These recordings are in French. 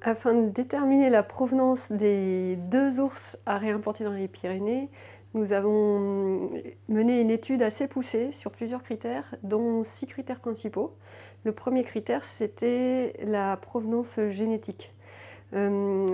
Afin de déterminer la provenance des 2 ours à réimplanter dans les Pyrénées, nous avons mené une étude assez poussée sur plusieurs critères, dont 6 critères principaux. Le premier critère, c'était la provenance génétique. Hem,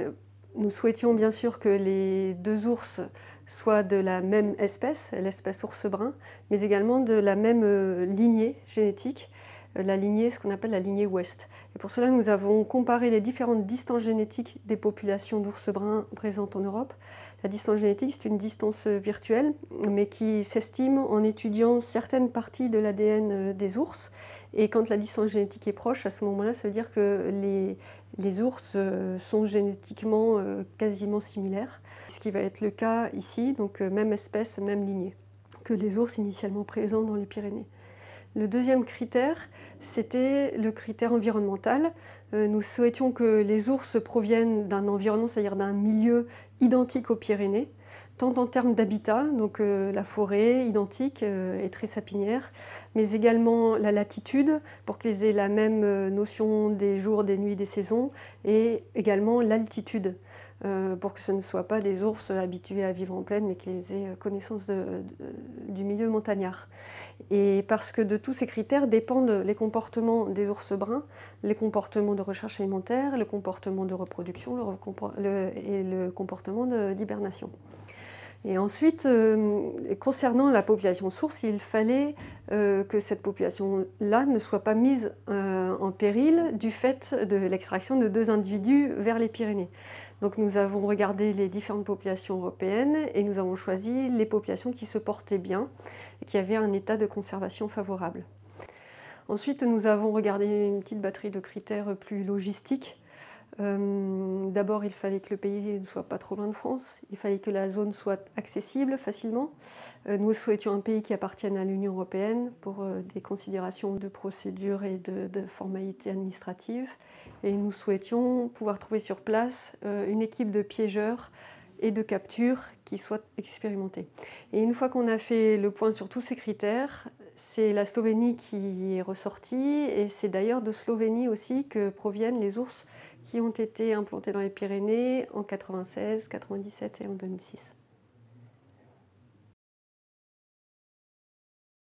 Nous souhaitions bien sûr que les 2 ours soient de la même espèce, l'espèce ours brun, mais également de la même, lignée génétique, la lignée ce qu'on appelle la lignée ouest. Et pour cela, nous avons comparé les différentes distances génétiques des populations d'ours bruns présentes en Europe. La distance génétique, c'est une distance, virtuelle, mais qui s'estime en étudiant certaines parties de l'ADN, des ours. Et quand la distance génétique est proche, à ce moment-là, ça veut dire que les ours sont génétiquement quasiment similaires, ce qui va être le cas ici, donc même espèce, même lignée, que les ours initialement présents dans les Pyrénées. Le deuxième critère, c'était le critère environnemental. Nous souhaitions que les ours proviennent d'un environnement, c'est-à-dire d'un milieu identique aux Pyrénées, tant en termes d'habitat, donc la forêt identique et très sapinière, mais également la latitude, pour qu'ils aient la même notion des jours, des nuits, des saisons, et également l'altitude, pour que ce ne soient pas des ours habitués à vivre en plaine, mais qu'ils aient connaissance du milieu montagnard. Et parce que de tous ces critères dépendent les comportements des ours bruns, les comportements de recherche alimentaire, le comportement de reproduction et le comportement d'hibernation. Et ensuite, concernant la population source, il fallait que cette population-là ne soit pas mise en péril du fait de l'extraction de 2 individus vers les Pyrénées. Donc nous avons regardé les différentes populations européennes et nous avons choisi les populations qui se portaient bien et qui avaient un état de conservation favorable. Ensuite, nous avons regardé une petite batterie de critères plus logistiques. D'abord, il fallait que le pays ne soit pas trop loin de France, il fallait que la zone soit accessible facilement. Nous souhaitions un pays qui appartienne à l'Union européenne pour des considérations de procédure et de formalités administratives. Et nous souhaitions pouvoir trouver sur place une équipe de piégeurs et de capture qui soit expérimentée. Et une fois qu'on a fait le point sur tous ces critères, c'est la Slovénie qui est ressortie, et c'est d'ailleurs de Slovénie aussi que proviennent les ours qui ont été implantés dans les Pyrénées en 96, 97 et en 2006.